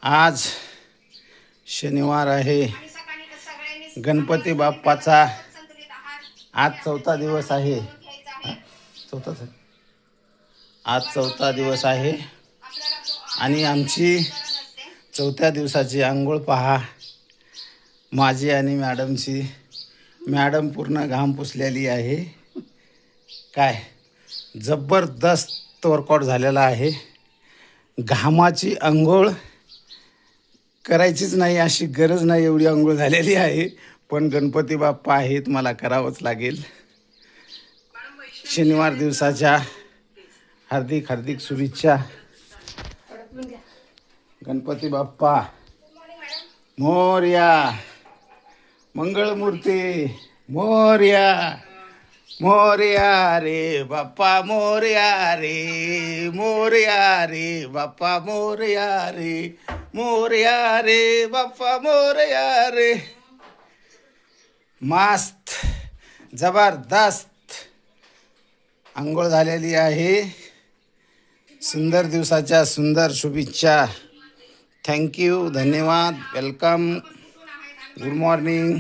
आज शनिवार आहे. गणपती बाप्पाचा आज चौथा दिवस आहे. चौथाच आहे. आज चौथा दिवस आहे आणि आमची चौथ्या दिवसाची आंघोळ पहा. माझी आणि मॅडमची. मॅडम पूर्ण घाम पुसलेली आहे. काय जबरदस्त वर्कआउट झालेला आहे. घामाची आंघोळ करायचीच नाही अशी गरज नाही, एवढी आंघोळ झालेली आहे. पण गणपती बाप्पा आहेत, मला करावंच लागेल. शनिवार दिवसाच्या हार्दिक हार्दिक शुभेच्छा. गणपती बाप्पा मोरया, मंगळमूर्ती मोरया. मोरया रे बाप्पा मोरया रे, मोरया रे बाप्पा मोरया रे, मोरया रे बाप्पा मोरया रे. मस्त जबरदस्त आंघोळ झालेली आहे. सुंदर दिवसाच्या सुंदर शुभेच्छा. थँक्यू, धन्यवाद, वेलकम, गुड मॉर्निंग.